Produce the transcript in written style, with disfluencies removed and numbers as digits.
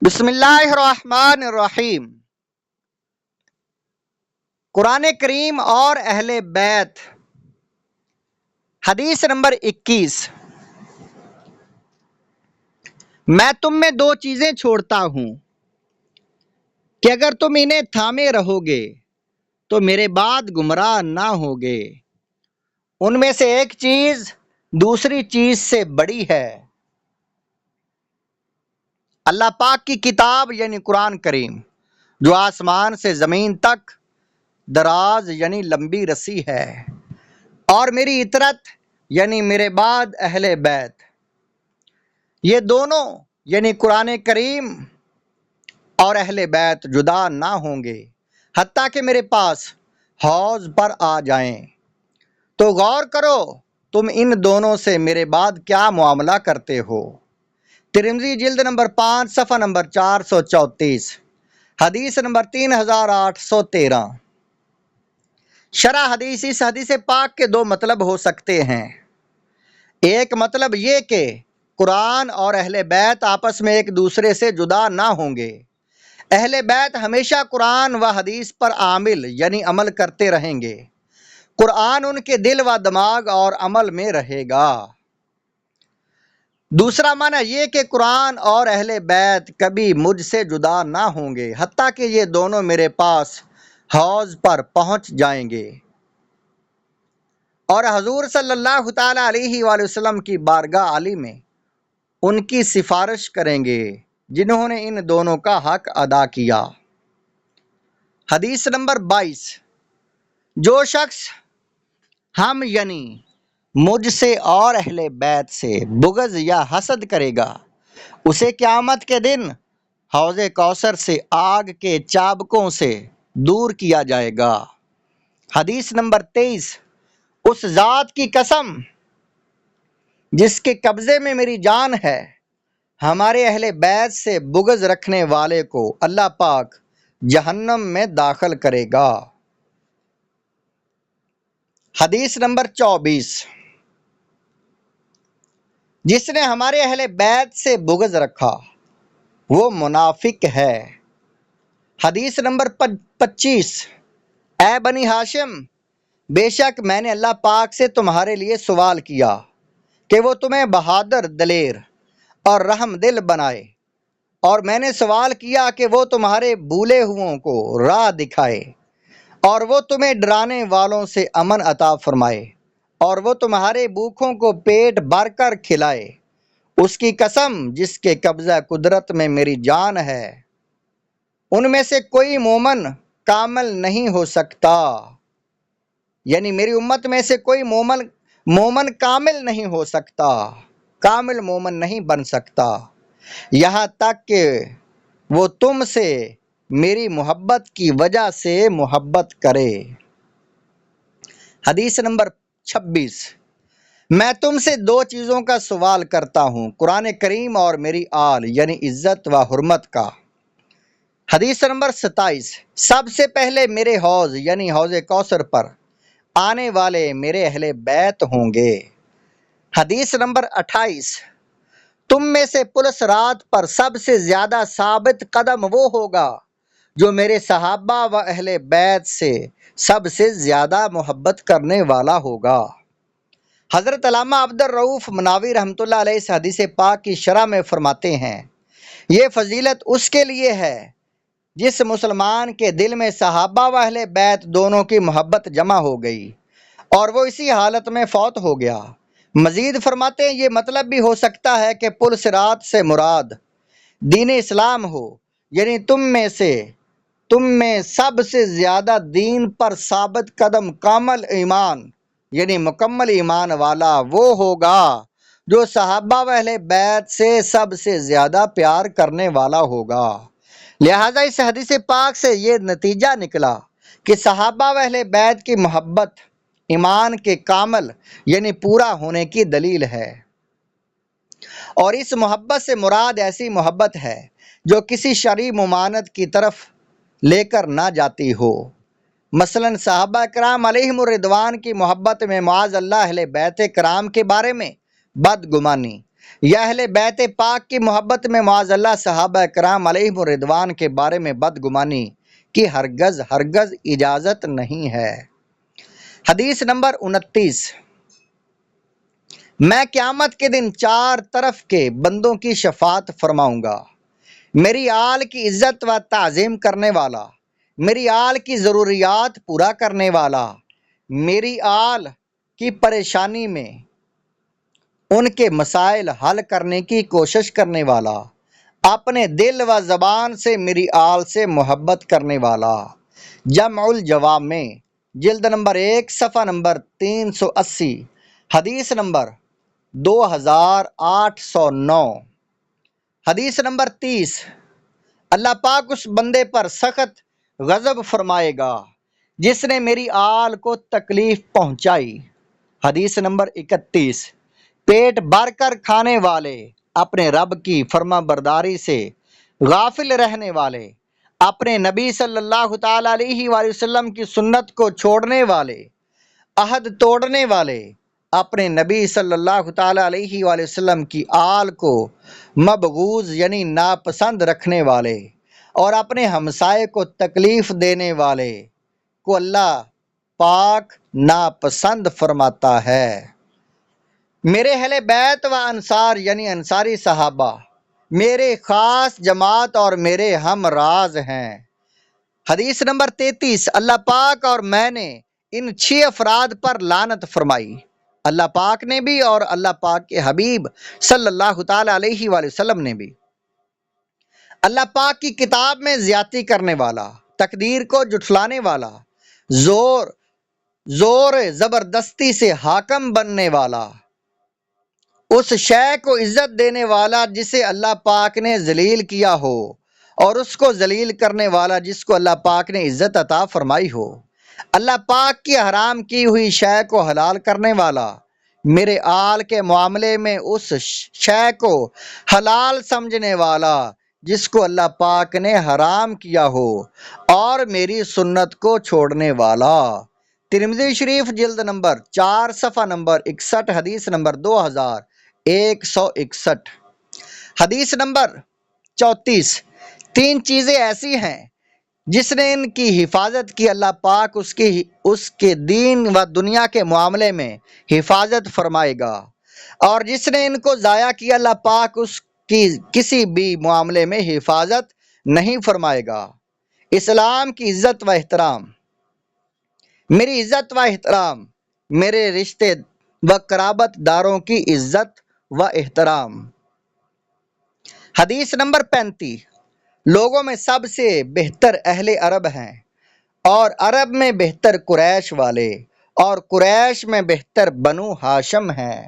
بسم اللہ الرحمن الرحیم۔ قرآن کریم اور اہل بیت، حدیث نمبر 21۔ میں تم میں دو چیزیں چھوڑتا ہوں کہ اگر تم انہیں تھامے رہو گے تو میرے بعد گمراہ نہ ہوگے۔ ان میں سے ایک چیز دوسری چیز سے بڑی ہے، اللہ پاک کی کتاب یعنی قرآن کریم، جو آسمان سے زمین تک دراز یعنی لمبی رسی ہے، اور میری اطرت یعنی میرے بعد اہل بیت۔ یہ دونوں یعنی قرآن کریم اور اہل بیت جدا نہ ہوں گے حتیٰ کہ میرے پاس حوض پر آ جائیں۔ تو غور کرو تم ان دونوں سے میرے بعد کیا معاملہ کرتے ہو۔ ترمذی جلد نمبر 5 صفحہ نمبر 434، حدیث نمبر 3813۔ شرح حدیث۔ اس حدیث پاک کے دو مطلب ہو سکتے ہیں۔ ایک مطلب یہ کہ قرآن اور اہل بیت آپس میں ایک دوسرے سے جدا نہ ہوں گے۔ اہل بیت ہمیشہ قرآن و حدیث پر عامل یعنی عمل کرتے رہیں گے۔ قرآن ان کے دل و دماغ اور عمل میں رہے گا۔ دوسرا معنی یہ کہ قرآن اور اہل بیت کبھی مجھ سے جدا نہ ہوں گے حتیٰ کہ یہ دونوں میرے پاس حوض پر پہنچ جائیں گے اور حضور صلی اللہ تعالی علیہ وآلہ وسلم کی بارگاہ عالی میں ان کی سفارش کریں گے جنہوں نے ان دونوں کا حق ادا کیا۔ حدیث نمبر 22۔ جو شخص ہم یعنی مجھ سے اور اہل بیت سے بغض یا حسد کرے گا، اسے قیامت کے دن حوض کوثر سے آگ کے چابکوں سے دور کیا جائے گا۔ حدیث نمبر 23۔ اس ذات کی قسم جس کے قبضے میں میری جان ہے، ہمارے اہل بیت سے بغض رکھنے والے کو اللہ پاک جہنم میں داخل کرے گا۔ حدیث نمبر 24۔ جس نے ہمارے اہل بیت سے بغض رکھا وہ منافق ہے۔ حدیث نمبر 25۔ اے بنی ہاشم، بے شک میں نے اللہ پاک سے تمہارے لیے سوال کیا کہ وہ تمہیں بہادر، دلیر اور رحم دل بنائے، اور میں نے سوال کیا کہ وہ تمہارے بھولے ہوئوں کو راہ دکھائے، اور وہ تمہیں ڈرانے والوں سے امن عطا فرمائے، اور وہ تمہارے بھوکھوں کو پیٹ بھر کر کھلائے۔ اس کی قسم جس کے قبضہ قدرت میں میری جان ہے، ان میں سے کوئی مومن کامل نہیں ہو سکتا، یعنی میری امت میں سے کوئی مومن کامل نہیں ہو سکتا، کامل مومن نہیں بن سکتا، یہاں تک کہ وہ تم سے میری محبت کی وجہ سے محبت کرے۔ حدیث نمبر 26۔ میں تم سے دو چیزوں کا سوال کرتا ہوں، قرآن کریم اور میری آل یعنی عزت و حرمت کا۔ حدیث نمبر 27۔ سب سے پہلے میرے حوض یعنی حوض کوثر پر آنے والے میرے اہل بیت ہوں گے۔ حدیث نمبر 28۔ تم میں سے پلس رات پر سب سے زیادہ ثابت قدم وہ ہوگا جو میرے صحابہ و اہل بیت سے سب سے زیادہ محبت کرنے والا ہوگا۔ حضرت علامہ عبد الرؤف مناوی رحمۃ اللہ علیہ اس حدیث پاک کی شرح میں فرماتے ہیں، یہ فضیلت اس کے لیے ہے جس مسلمان کے دل میں صحابہ و اہل بیت دونوں کی محبت جمع ہو گئی اور وہ اسی حالت میں فوت ہو گیا۔ مزید فرماتے ہیں، یہ مطلب بھی ہو سکتا ہے کہ پل صراط سے مراد دین اسلام ہو، یعنی تم میں سب سے زیادہ دین پر ثابت قدم کامل ایمان یعنی مکمل ایمان والا وہ ہوگا جو صحابہ و اہل بیت سے سب سے زیادہ پیار کرنے والا ہوگا۔ لہٰذا اس حدیث پاک سے یہ نتیجہ نکلا کہ صحابہ و اہل بیت کی محبت ایمان کے کامل یعنی پورا ہونے کی دلیل ہے، اور اس محبت سے مراد ایسی محبت ہے جو کسی شرعی ممانعت کی طرف لے کر نہ جاتی ہو۔ مثلا صحابہ کرام علیہم الرضوان کی محبت میں معاذ اللہ اہل بیت کرام کے بارے میں بدگمانی یا اہل بیت پاک کی محبت میں معاذ اللہ صحابہ کرام علیہم الرضوان کے بارے میں بدگمانی کی ہرگز اجازت نہیں ہے۔ حدیث نمبر 29، میں قیامت کے دن 4 طرف کے بندوں کی شفاعت فرماؤں گا: میری آل کی عزت و تعظیم کرنے والا، میری آل کی ضروریات پورا کرنے والا، میری آل کی پریشانی میں ان کے مسائل حل کرنے کی کوشش کرنے والا، اپنے دل و زبان سے میری آل سے محبت کرنے والا۔ جمع الجواب میں جلد نمبر 1 صفحہ نمبر 380، حدیث نمبر 2809۔ حدیث نمبر 30، اللہ پاک اس بندے پر سخت غضب فرمائے گا جس نے میری آل کو تکلیف پہنچائی۔ حدیث نمبر 31، پیٹ بھر کر کھانے والے، اپنے رب کی فرما برداری سے غافل رہنے والے، اپنے نبی صلی اللہ تعالیٰ علیہ وآلہ وسلم کی سنت کو چھوڑنے والے، عہد توڑنے والے، اپنے نبی صلی اللہ تعالیٰ علیہ وآلہ وسلم کی آل کو مبغوض یعنی ناپسند رکھنے والے، اور اپنے ہمسائے کو تکلیف دینے والے کو اللہ پاک ناپسند فرماتا ہے۔ میرے اہل بیت و انصار یعنی انصاری صحابہ میرے خاص جماعت اور میرے ہم راز ہیں۔ حدیث نمبر 33، اللہ پاک اور میں نے ان 6 افراد پر لعنت فرمائی، اللہ پاک نے بھی اور اللہ پاک کے حبیب صلی اللہ تعالیٰ علیہ وآلہ وسلم نے بھی۔ اللہ پاک کی کتاب میں زیادتی کرنے والا، تقدیر کو جھٹلانے والا، زور زبردستی سے حاکم بننے والا، اس شے کو عزت دینے والا جسے اللہ پاک نے ذلیل کیا ہو، اور اس کو ذلیل کرنے والا جس کو اللہ پاک نے عزت عطا فرمائی ہو، اللہ پاک کی حرام کی ہوئی شے کو حلال کرنے والا، میرے آل کے معاملے میں اس شے کو حلال سمجھنے والا جس کو اللہ پاک نے حرام کیا ہو، اور میری سنت کو چھوڑنے والا۔ ترمذی شریف جلد نمبر 4 صفحہ نمبر 61، حدیث نمبر 2161۔ حدیث نمبر 34، 3 چیزیں ایسی ہیں جس نے ان کی حفاظت کی اللہ پاک اس کے دین و دنیا کے معاملے میں حفاظت فرمائے گا، اور جس نے ان کو ضائع کیا اللہ پاک اس کی کسی بھی معاملے میں حفاظت نہیں فرمائے گا۔ اسلام کی عزت و احترام، میری عزت و احترام، میرے رشتے و قرابت داروں کی عزت و احترام۔ حدیث نمبر 35، لوگوں میں سب سے بہتر اہل عرب ہیں، اور عرب میں بہتر قریش والے، اور قریش میں بہتر بنو ہاشم ہیں۔